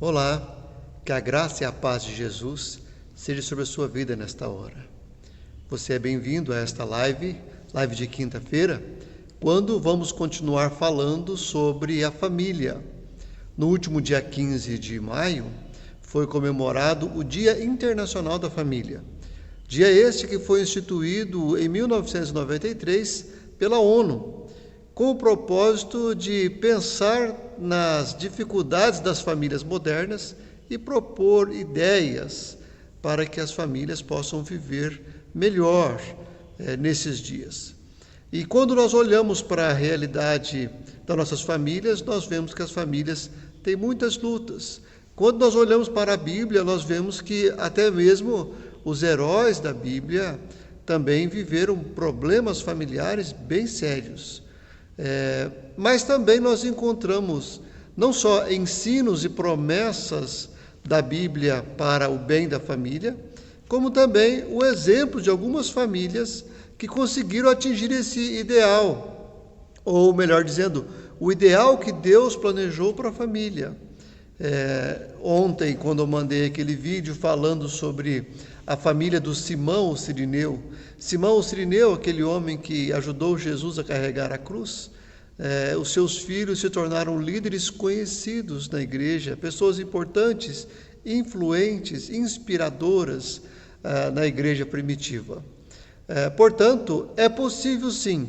Olá, que a graça e a paz de Jesus seja sobre a sua vida nesta hora. Você é bem-vindo a esta live de quinta-feira, quando vamos continuar falando sobre a família. No último dia 15 de maio, foi comemorado o Dia Internacional da Família. Dia este que foi instituído em 1993 pela ONU, com o propósito de pensar nas dificuldades das famílias modernas e propor ideias para que as famílias possam viver melhor nesses dias. E quando nós olhamos para a realidade das nossas famílias, nós vemos que as famílias têm muitas lutas. Quando nós olhamos para a Bíblia, nós vemos que até mesmo os heróis da Bíblia também viveram problemas familiares bem sérios. Mas também nós encontramos não só ensinos e promessas da Bíblia para o bem da família, como também o exemplo de algumas famílias que conseguiram atingir esse ideal, ou melhor dizendo, o ideal que Deus planejou para a família. Ontem, quando eu mandei aquele vídeo falando sobre a família do Simão o Cirineu, aquele homem que ajudou Jesus a carregar a cruz, os seus filhos se tornaram líderes conhecidos na igreja, pessoas importantes, influentes, inspiradoras na igreja primitiva. Portanto, é possível sim,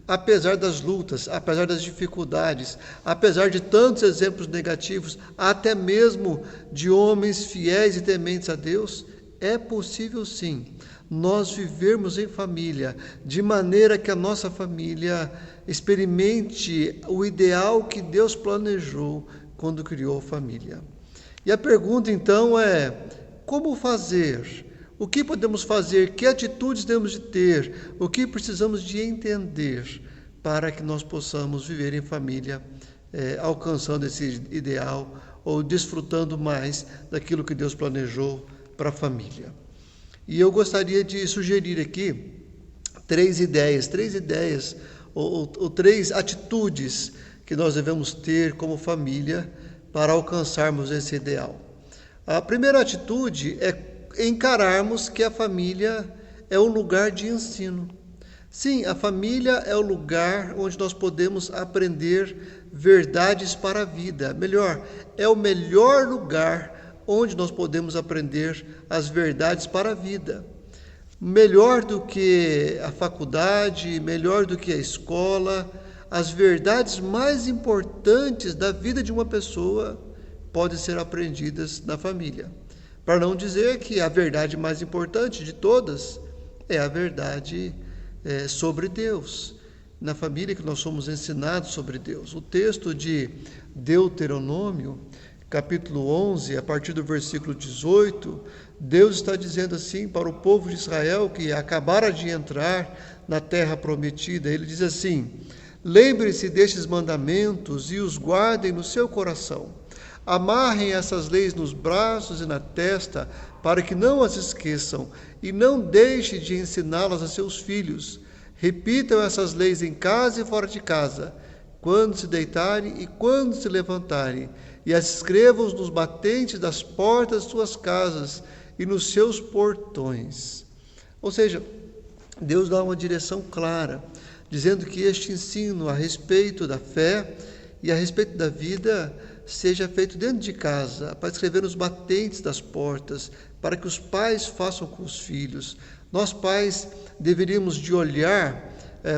apesar das lutas, apesar das dificuldades, apesar de tantos exemplos negativos, até mesmo de homens fiéis e tementes a Deus, é possível sim nós vivermos em família, de maneira que a nossa família experimente o ideal que Deus planejou quando criou a família. E a pergunta então é: como fazer? O que podemos fazer? Que atitudes temos de ter? O que precisamos de entender para que nós possamos viver em família, alcançando esse ideal ou desfrutando mais daquilo que Deus planejou para a família? E eu gostaria de sugerir aqui três ideias ou três atitudes que nós devemos ter como família para alcançarmos esse ideal. A primeira atitude é encararmos que a família é um lugar de ensino. Sim, a família é o lugar onde nós podemos aprender verdades para a vida. Melhor, é o melhor lugar onde nós podemos aprender as verdades para a vida. Melhor do que a faculdade, melhor do que a escola, as verdades mais importantes da vida de uma pessoa podem ser aprendidas na família. Para não dizer que a verdade mais importante de todas é a verdade sobre Deus. Na família que nós somos ensinados sobre Deus. O texto de Deuteronômio, capítulo 11, a partir do versículo 18, Deus está dizendo assim para o povo de Israel que acabara de entrar na terra prometida. Ele diz assim: lembre-se destes mandamentos e os guardem no seu coração. Amarrem essas leis nos braços e na testa, para que não as esqueçam, e não deixe de ensiná-las a seus filhos. Repitam essas leis em casa e fora de casa, quando se deitarem e quando se levantarem, e as escrevam nos batentes das portas de suas casas e nos seus portões. Ou seja, Deus dá uma direção clara, dizendo que este ensino a respeito da fé e a respeito da vida seja feito dentro de casa, para escrever nos batentes das portas, para que os pais façam com os filhos. Nós pais deveríamos de olhar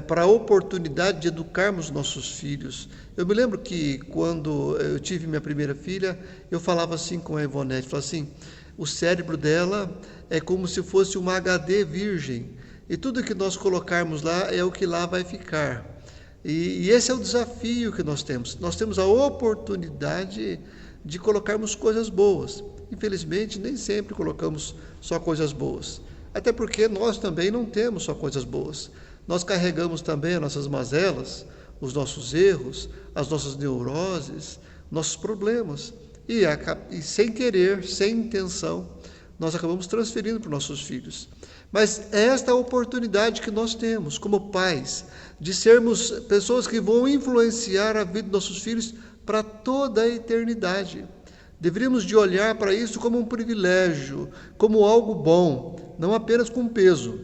para a oportunidade de educarmos nossos filhos. Eu me lembro que quando eu tive minha primeira filha, eu falava assim com a Ivonete, falava assim: o cérebro dela é como se fosse uma HD virgem, e tudo que nós colocarmos lá é o que lá vai ficar. E esse é o desafio que nós temos. Nós temos a oportunidade de colocarmos coisas boas. Infelizmente, nem sempre colocamos só coisas boas. Até porque nós também não temos só coisas boas. Nós carregamos também as nossas mazelas, os nossos erros, as nossas neuroses, nossos problemas. E sem querer, sem intenção, nós acabamos transferindo para os nossos filhos. Mas é esta oportunidade que nós temos, como pais, de sermos pessoas que vão influenciar a vida dos nossos filhos para toda a eternidade. Deveríamos de olhar para isso como um privilégio, como algo bom, não apenas com peso,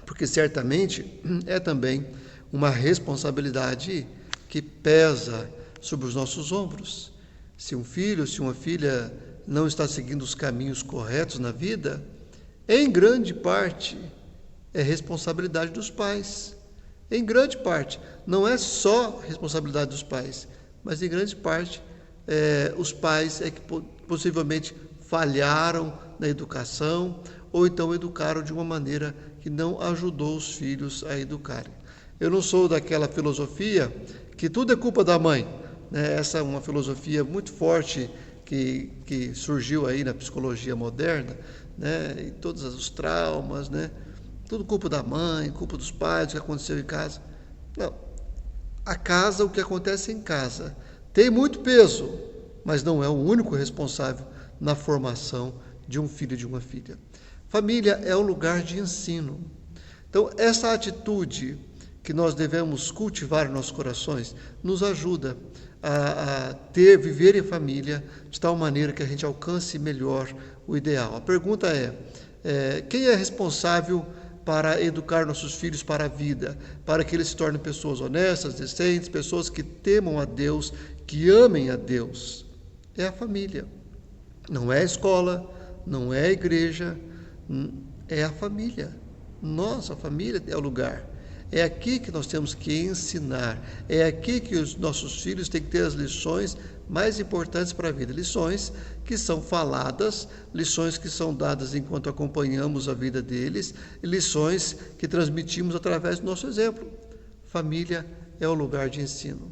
porque certamente é também uma responsabilidade que pesa sobre os nossos ombros. Se um filho, se uma filha não está seguindo os caminhos corretos na vida, em grande parte é responsabilidade dos pais. Em grande parte, não é só responsabilidade dos pais, mas em grande parte os pais é que possivelmente falharam na educação ou então educaram de uma maneira que não ajudou os filhos a educarem. Eu não sou daquela filosofia que tudo é culpa da mãe, né? Essa é uma filosofia muito forte que surgiu aí na psicologia moderna, né? E todos os traumas, né? Tudo culpa da mãe, culpa dos pais, o que aconteceu em casa. Não. A casa, o que acontece em casa, tem muito peso, mas não é o único responsável na formação de um filho e de uma filha. Família é um lugar de ensino. Então, essa atitude que nós devemos cultivar em nossos corações nos ajuda a viver em família de tal maneira que a gente alcance melhor o ideal. A pergunta é quem é responsável para educar nossos filhos para a vida, para que eles se tornem pessoas honestas, decentes, pessoas que temam a Deus, que amem a Deus? É a família. Não é a escola, não é a igreja, é a família. Nossa família é o lugar. É aqui que nós temos que ensinar. É aqui que os nossos filhos têm que ter as lições mais importantes para a vida. Lições que são faladas, lições que são dadas enquanto acompanhamos a vida deles, lições que transmitimos através do nosso exemplo. Família é o lugar de ensino.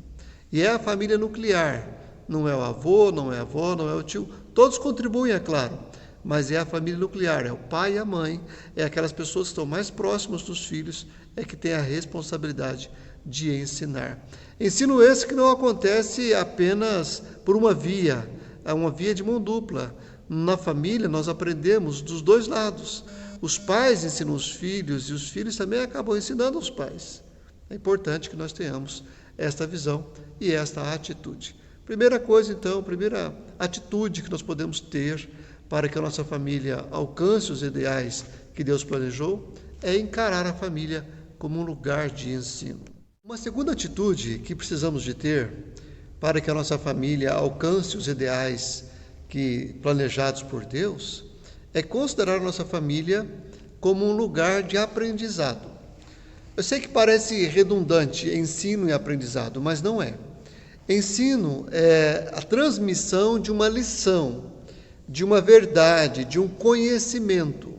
E é a família nuclear. Não é o avô, não é a avó, não é o tio. Todos contribuem, é claro. Mas é a família nuclear, é o pai e a mãe, é aquelas pessoas que estão mais próximas dos filhos, é que tem a responsabilidade de ensinar. Ensino esse que não acontece apenas por uma via, é uma via de mão dupla. Na família nós aprendemos dos dois lados. Os pais ensinam os filhos e os filhos também acabam ensinando os pais. É importante que nós tenhamos esta visão e esta atitude. Primeira coisa, então, primeira atitude que nós podemos ter para que a nossa família alcance os ideais que Deus planejou, é encarar a família como um lugar de ensino. Uma segunda atitude que precisamos de ter para que a nossa família alcance os ideais planejados por Deus é considerar a nossa família como um lugar de aprendizado. Eu sei que parece redundante ensino e aprendizado, mas não é. Ensino é a transmissão de uma lição, de uma verdade, de um conhecimento.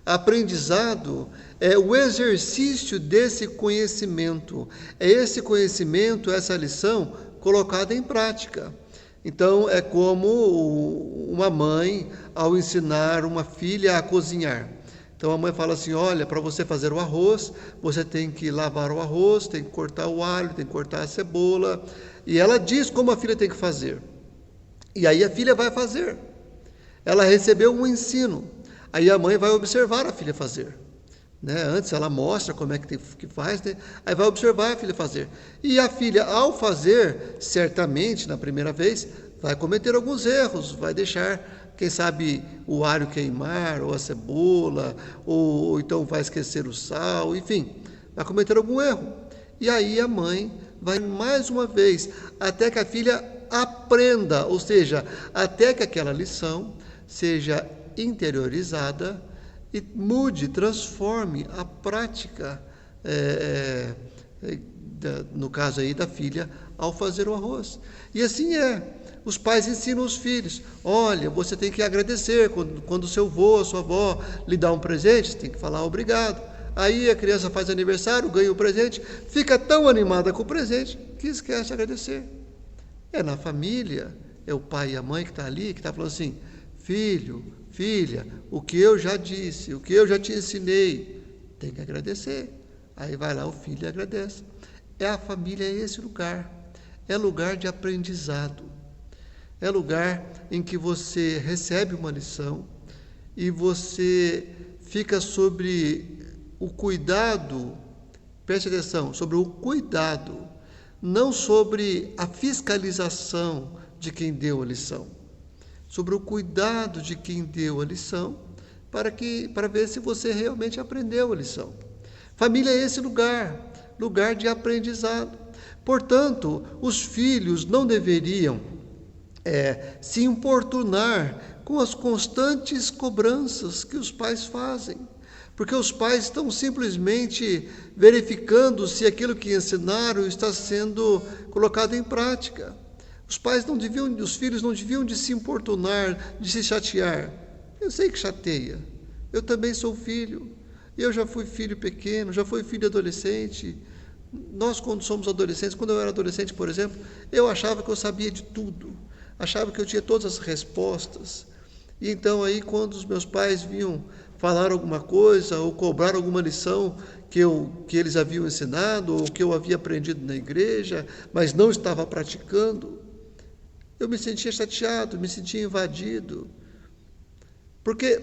Aprendizado é o exercício desse conhecimento. É esse conhecimento, essa lição colocada em prática. Então, é como uma mãe ao ensinar uma filha a cozinhar. Então, a mãe fala assim, olha, para você fazer o arroz, você tem que lavar o arroz, tem que cortar o alho, tem que cortar a cebola. E ela diz como a filha tem que fazer. E aí a filha vai fazer. Ela recebeu um ensino. Aí a mãe vai observar a filha fazer. Né? Antes ela mostra como é que faz, né? Aí vai observar a filha fazer. E a filha, ao fazer, certamente, na primeira vez, vai cometer alguns erros, vai deixar, quem sabe, o alho queimar, ou a cebola, ou então vai esquecer o sal, enfim, vai cometer algum erro. E aí a mãe vai mais uma vez, até que a filha aprenda, ou seja, até que aquela lição seja interiorizada e mude, transforme a prática, no caso aí da filha, ao fazer o arroz. E assim os pais ensinam os filhos, olha, você tem que agradecer quando o seu avô, a sua avó lhe dá um presente, você tem que falar obrigado. Aí a criança faz aniversário, ganha o presente, fica tão animada com o presente que esquece de agradecer. É na família, é o pai e a mãe que está ali, que está falando assim, filho, filha, o que eu já disse, o que eu já te ensinei, tem que agradecer. Aí vai lá o filho e agradece. A família é esse lugar, é lugar de aprendizado, é lugar em que você recebe uma lição e você fica sobre o cuidado, preste atenção, sobre o cuidado, não sobre a fiscalização de quem deu a lição. sobre o cuidado de quem deu a lição, para ver se você realmente aprendeu a lição. Família é esse lugar de aprendizado. Portanto, os filhos não deveriam se importunar com as constantes cobranças que os pais fazem, porque os pais estão simplesmente verificando se aquilo que ensinaram está sendo colocado em prática. Os filhos não deviam de se importunar, de se chatear. Eu sei que chateia. Eu também sou filho. Eu já fui filho pequeno, já fui filho adolescente. Nós, quando somos adolescentes, quando eu era adolescente, por exemplo, eu achava que eu sabia de tudo. Achava que eu tinha todas as respostas. E então aí, quando os meus pais vinham falar alguma coisa ou cobrar alguma lição que eles haviam ensinado ou que eu havia aprendido na igreja, mas não estava praticando, eu me sentia chateado, me sentia invadido. Porque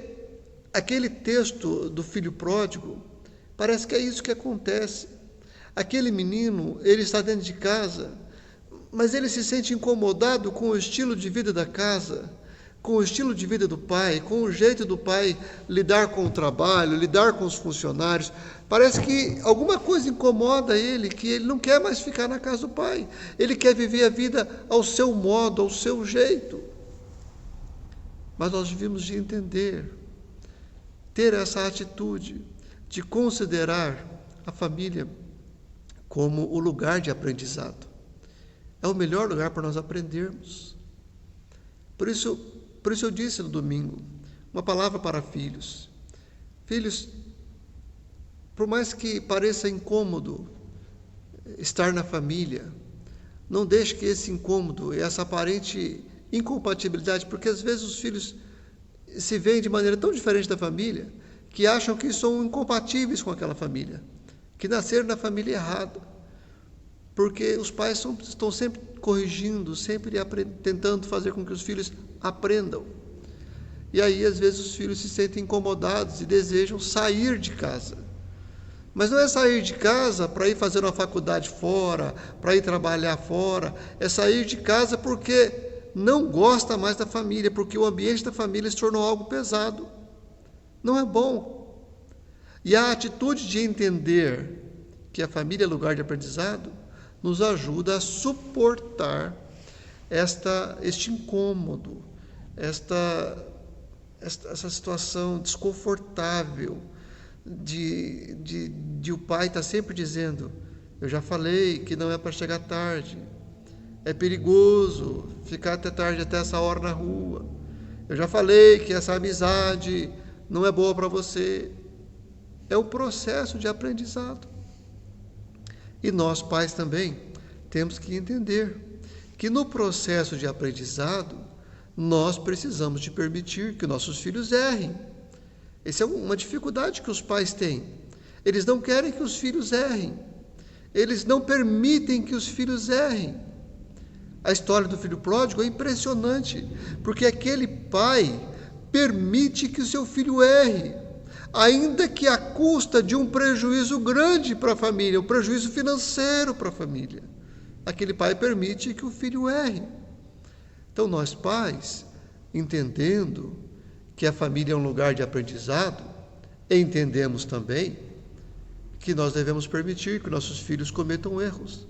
aquele texto do filho pródigo, parece que é isso que acontece. Aquele menino, ele está dentro de casa, mas ele se sente incomodado com o estilo de vida da casa, com o estilo de vida do pai, com o jeito do pai lidar com o trabalho, lidar com os funcionários. Parece que alguma coisa incomoda ele, que ele não quer mais ficar na casa do pai. Ele quer viver a vida ao seu modo, ao seu jeito. Mas nós devíamos de entender, ter essa atitude de considerar a família como o lugar de aprendizado. É o melhor lugar para nós aprendermos. Por isso eu disse no domingo, uma palavra para filhos. Filhos, por mais que pareça incômodo estar na família, não deixe que esse incômodo e essa aparente incompatibilidade, porque às vezes os filhos se veem de maneira tão diferente da família, que acham que são incompatíveis com aquela família, que nasceram na família errada, porque os pais estão sempre corrigindo, sempre tentando fazer com que os filhos aprendam. E aí, às vezes, os filhos se sentem incomodados e desejam sair de casa. Mas não é sair de casa para ir fazer uma faculdade fora, para ir trabalhar fora, é sair de casa porque não gosta mais da família, porque o ambiente da família se tornou algo pesado. Não é bom. E a atitude de entender que a família é lugar de aprendizado nos ajuda a suportar este incômodo, essa situação desconfortável de o pai estar sempre dizendo: eu já falei que não é para chegar tarde, é perigoso ficar até tarde, até essa hora na rua, eu já falei que essa amizade não é boa para você. É o processo de aprendizado. E nós, pais, também temos que entender que no processo de aprendizado, nós precisamos de permitir que nossos filhos errem. Essa é uma dificuldade que os pais têm. Eles não querem que os filhos errem. Eles não permitem que os filhos errem. A história do filho pródigo é impressionante, porque aquele pai permite que o seu filho erre, ainda que à custa de um prejuízo grande para a família, um prejuízo financeiro para a família. Aquele pai permite que o filho erre. Então, nós pais, entendendo que a família é um lugar de aprendizado, entendemos também que nós devemos permitir que nossos filhos cometam erros.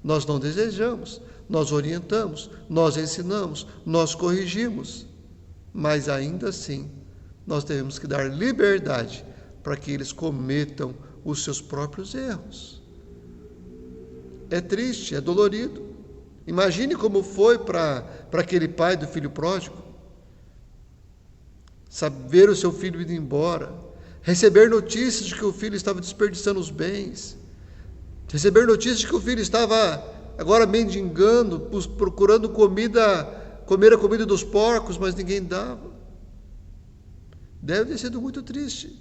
Nós não desejamos, nós orientamos, nós ensinamos, nós corrigimos, mas ainda assim, nós devemos que dar liberdade para que eles cometam os seus próprios erros. É triste, é dolorido. Imagine como foi para aquele pai do filho pródigo. Ver o seu filho indo embora, receber notícias de que o filho estava desperdiçando os bens, receber notícias de que o filho estava agora mendigando, procurando comida, comer a comida dos porcos, mas ninguém dava. Deve ter sido muito triste,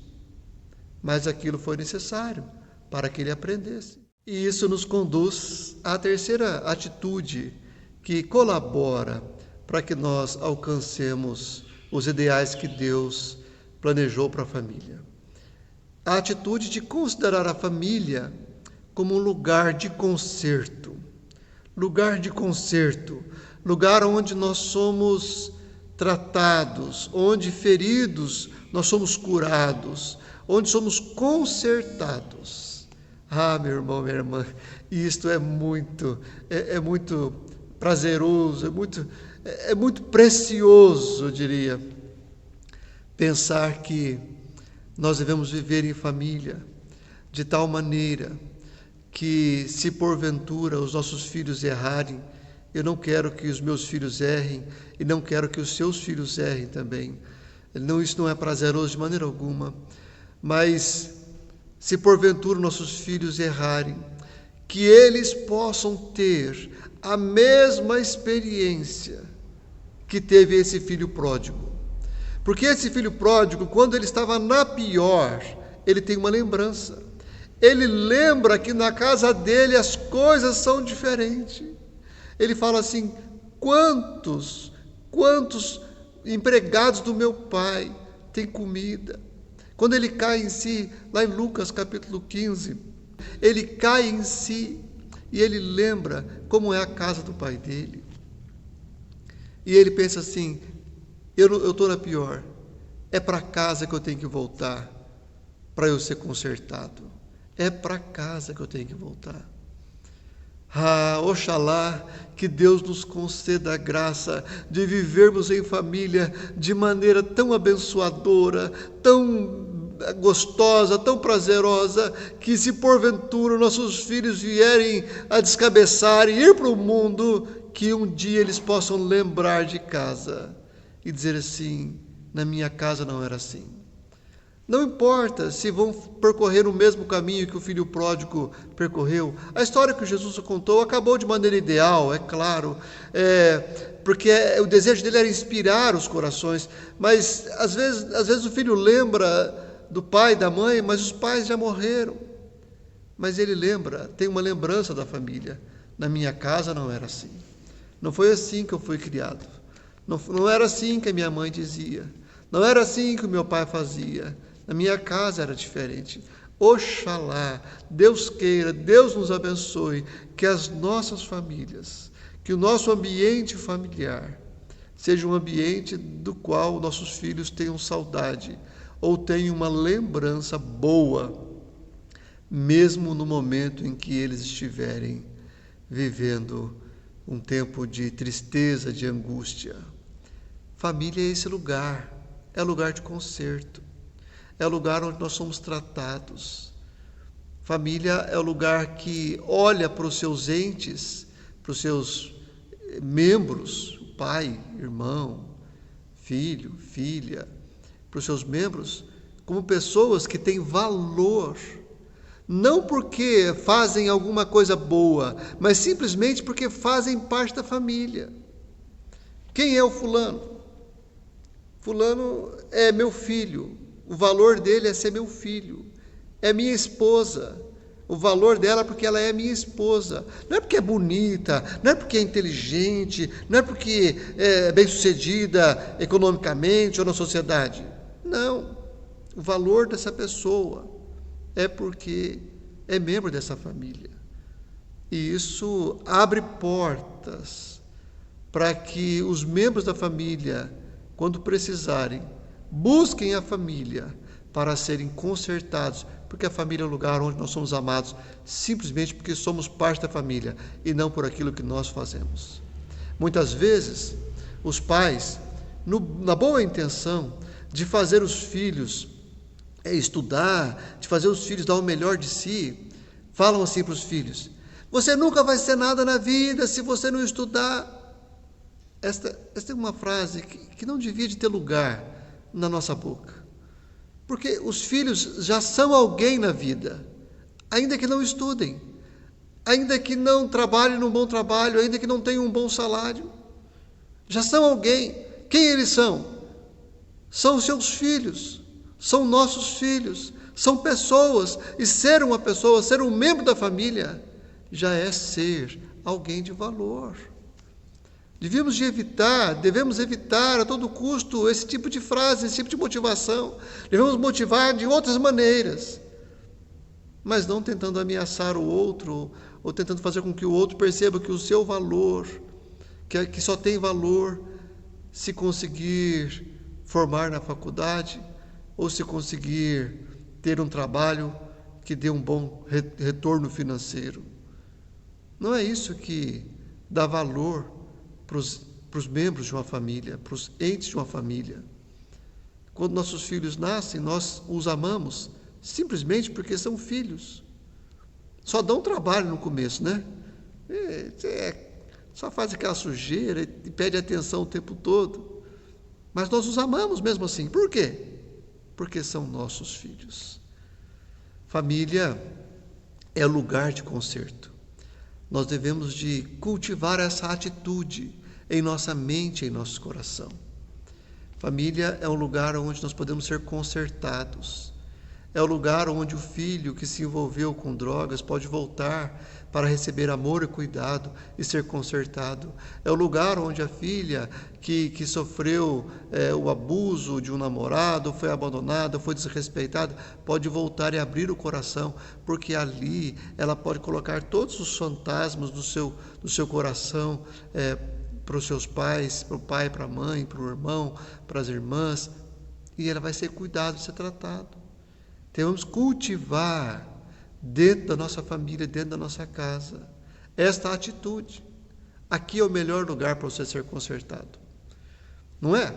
mas aquilo foi necessário para que ele aprendesse. E isso nos conduz à terceira atitude que colabora para que nós alcancemos os ideais que Deus planejou para a família. A atitude de considerar a família como um lugar de concerto, lugar onde nós somos tratados, onde feridos nós somos curados, onde somos consertados. Ah, meu irmão, minha irmã, isto é muito prazeroso, é muito precioso, eu diria, pensar que nós devemos viver em família de tal maneira que, se porventura os nossos filhos errarem, eu não quero que os meus filhos errem e não quero que os seus filhos errem também. Isso não é prazeroso de maneira alguma, mas se porventura nossos filhos errarem, que eles possam ter a mesma experiência que teve esse filho pródigo. Porque esse filho pródigo, quando ele estava na pior, ele tem uma lembrança. Ele lembra que na casa dele as coisas são diferentes. Ele fala assim: quantos empregados do meu pai têm comida? Quando ele cai em si, lá em Lucas capítulo 15, ele cai em si e ele lembra como é a casa do pai dele. E ele pensa assim: eu estou na pior, é para casa que eu tenho que voltar para eu ser consertado. É para casa que eu tenho que voltar. Ah, oxalá que Deus nos conceda a graça de vivermos em família de maneira tão abençoadora, tão gostosa, tão prazerosa, que se porventura nossos filhos vierem a descabeçar e ir para o mundo, que um dia eles possam lembrar de casa e dizer assim: na minha casa não era assim. Não importa se vão percorrer o mesmo caminho que o filho pródigo percorreu. A história que Jesus contou acabou de maneira ideal, é claro, porque o desejo dele era inspirar os corações, mas às vezes o filho lembra do pai e da mãe, mas os pais já morreram. Mas ele lembra, tem uma lembrança da família. Na minha casa não era assim. Não foi assim que eu fui criado. Não era assim que a minha mãe dizia. Não era assim que o meu pai fazia. Na minha casa era diferente. Oxalá, Deus queira, Deus nos abençoe, que as nossas famílias, que o nosso ambiente familiar seja um ambiente do qual nossos filhos tenham saudade ou tenham uma lembrança boa, mesmo no momento em que eles estiverem vivendo um tempo de tristeza, de angústia. Família é esse lugar, é lugar de conserto, é o lugar onde nós somos tratados. Família é o lugar que olha para os seus entes, para os seus membros, pai, irmão, filho, filha, para os seus membros, como pessoas que têm valor, não porque fazem alguma coisa boa, mas simplesmente porque fazem parte da família. Quem é o fulano? Fulano é meu filho. O valor dele é ser meu filho. É minha esposa. O valor dela é porque ela é minha esposa. Não é porque é bonita, não é porque é inteligente, não é porque é bem-sucedida economicamente ou na sociedade. Não. O valor dessa pessoa é porque é membro dessa família. E isso abre portas para que os membros da família, quando precisarem, busquem a família para serem consertados, porque a família é um lugar onde nós somos amados simplesmente porque somos parte da família e não por aquilo que nós fazemos. Muitas vezes, os pais, na boa intenção de fazer os filhos estudar, de fazer os filhos dar o melhor de si, falam assim para os filhos: você nunca vai ser nada na vida se você não estudar. Esta é uma frase que não devia de ter lugar na nossa boca. Porque os filhos já são alguém na vida, ainda que não estudem, ainda que não trabalhem num bom trabalho, ainda que não tenham um bom salário. Já são alguém. Quem eles são? São os seus filhos, são nossos filhos, são pessoas. E ser uma pessoa, ser um membro da família, já é ser alguém de valor. Devemos evitar a todo custo esse tipo de frase, esse tipo de motivação. Devemos motivar de outras maneiras, mas não tentando ameaçar o outro, ou tentando fazer com que o outro perceba que o seu valor, que só tem valor se conseguir formar na faculdade ou se conseguir ter um trabalho que dê um bom retorno financeiro. Não é isso que dá valor para os membros de uma família, para os entes de uma família. Quando nossos filhos nascem, nós os amamos simplesmente porque são filhos. Só dão trabalho no começo, né? Só faz aquela sujeira e pede atenção o tempo todo. Mas nós os amamos mesmo assim. Por quê? Porque são nossos filhos. Família é lugar de conserto. Nós devemos de cultivar essa atitude em nossa mente, em nosso coração. Família é um lugar onde nós podemos ser consertados. É o lugar onde o filho que se envolveu com drogas pode voltar para receber amor e cuidado e ser consertado. É o lugar onde a filha que sofreu o abuso de um namorado, foi abandonada, foi desrespeitada, pode voltar e abrir o coração, porque ali ela pode colocar todos os fantasmas do seu coração para os seus pais, para o pai, para a mãe, para o irmão, para as irmãs, e ela vai ser cuidada, ser tratada. Devemos cultivar dentro da nossa família, dentro da nossa casa, esta atitude. Aqui é o melhor lugar para você ser consertado. Não é?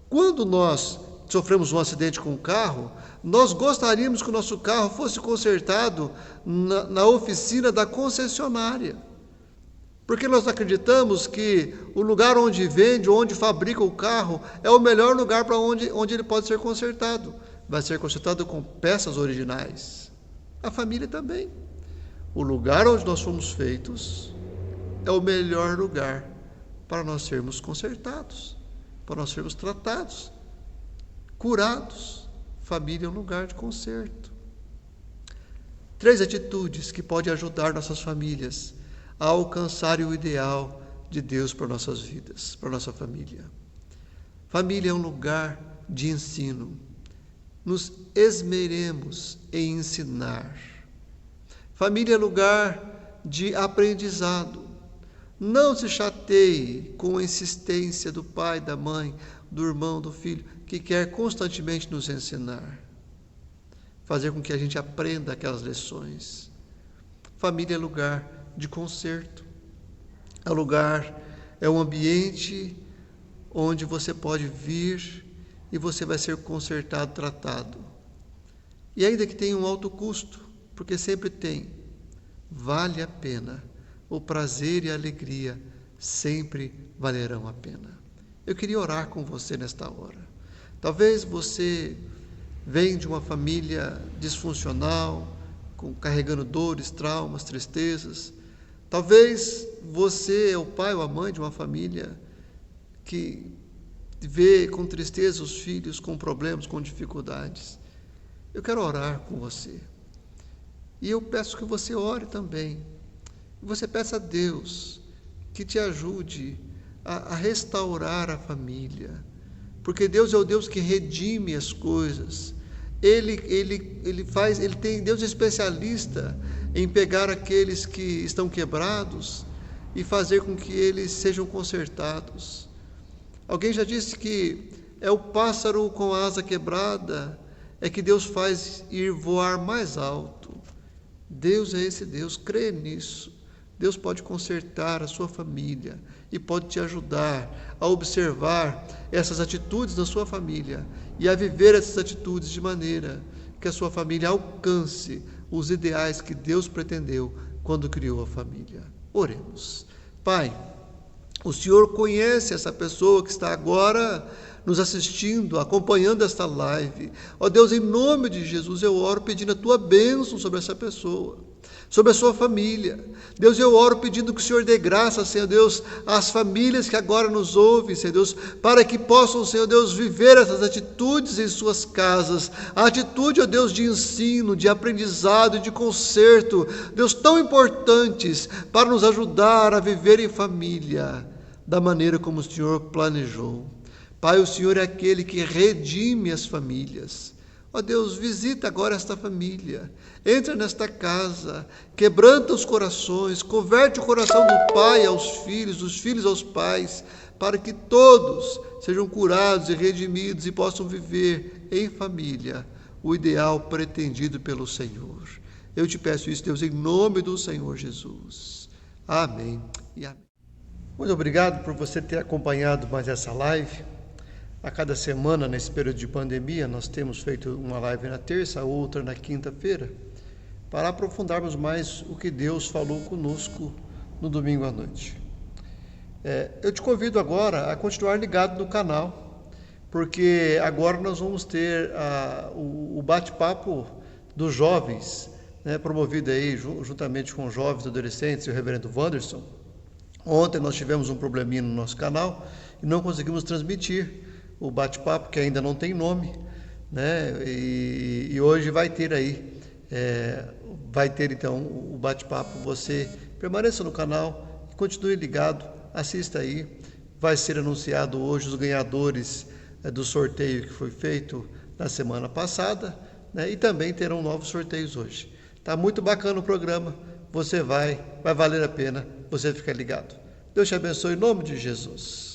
Quando nós sofremos um acidente com o carro, nós gostaríamos que o nosso carro fosse consertado na oficina da concessionária. Porque nós acreditamos que o lugar onde vende, onde fabrica o carro, é o melhor lugar para onde ele pode ser consertado. Vai ser consertado com peças originais. A família também. O lugar onde nós fomos feitos é o melhor lugar para nós sermos consertados, para nós sermos tratados, curados. Família é um lugar de conserto. 3 atitudes que podem ajudar nossas famílias a alcançarem o ideal de Deus para nossas vidas, para nossa família. Família é um lugar de ensino. Nos esmeremos em ensinar. Família é lugar de aprendizado. Não se chateie com a insistência do pai, da mãe, do irmão, do filho, que quer constantemente nos ensinar. Fazer com que a gente aprenda aquelas lições. Família é lugar de conserto. É um ambiente onde você pode vir e você vai ser consertado, tratado. E ainda que tenha um alto custo, porque sempre tem, vale a pena. O prazer e a alegria sempre valerão a pena. Eu queria orar com você nesta hora. Talvez você venha de uma família disfuncional, carregando dores, traumas, tristezas. Talvez você é o pai ou a mãe de uma família que vê com tristeza os filhos com problemas, com dificuldades. Eu quero orar com você. E eu peço que você ore também. Você peça a Deus que te ajude a restaurar a família. Porque Deus é o Deus que redime as coisas. Deus é especialista em pegar aqueles que estão quebrados e fazer com que eles sejam consertados. Alguém já disse que é o pássaro com a asa quebrada que Deus faz ir voar mais alto. Deus é esse Deus, crê nisso. Deus pode consertar a sua família e pode te ajudar a observar essas atitudes da sua família e a viver essas atitudes de maneira que a sua família alcance os ideais que Deus pretendeu quando criou a família. Oremos. Pai, o Senhor conhece essa pessoa que está agora nos assistindo, acompanhando esta live. Ó Deus, em nome de Jesus, eu oro pedindo a Tua bênção sobre essa pessoa, sobre a sua família. Deus, eu oro pedindo que o Senhor dê graça, Senhor Deus, às famílias que agora nos ouvem, Senhor Deus, para que possam, Senhor Deus, viver essas atitudes em suas casas. A atitude, ó Deus, de ensino, de aprendizado e de conserto, Deus, tão importantes para nos ajudar a viver em família da maneira como o Senhor planejou. Pai, o Senhor é aquele que redime as famílias. Ó Deus, visita agora esta família, entra nesta casa, quebranta os corações, converte o coração do pai aos filhos, dos filhos aos pais, para que todos sejam curados e redimidos e possam viver em família o ideal pretendido pelo Senhor. Eu te peço isso, Deus, em nome do Senhor Jesus. Amém e amém. Muito obrigado por você ter acompanhado mais essa live. A cada semana, nesse período de pandemia, nós temos feito uma live na terça, outra na quinta-feira, para aprofundarmos mais o que Deus falou conosco no domingo à noite. Eu te convido agora a continuar ligado no canal, porque agora nós vamos ter o bate-papo dos jovens, promovido aí juntamente com os jovens, adolescentes e o reverendo Wanderson. Ontem nós tivemos um probleminha no nosso canal e não conseguimos transmitir o bate-papo, que ainda não tem nome, e hoje vai ter aí, vai ter então o bate-papo. Você permaneça no canal e continue ligado, assista aí, vai ser anunciado hoje os ganhadores do sorteio que foi feito na semana passada, e também terão novos sorteios hoje. Tá muito bacana o programa, vai valer a pena você ficar ligado. Deus te abençoe em nome de Jesus.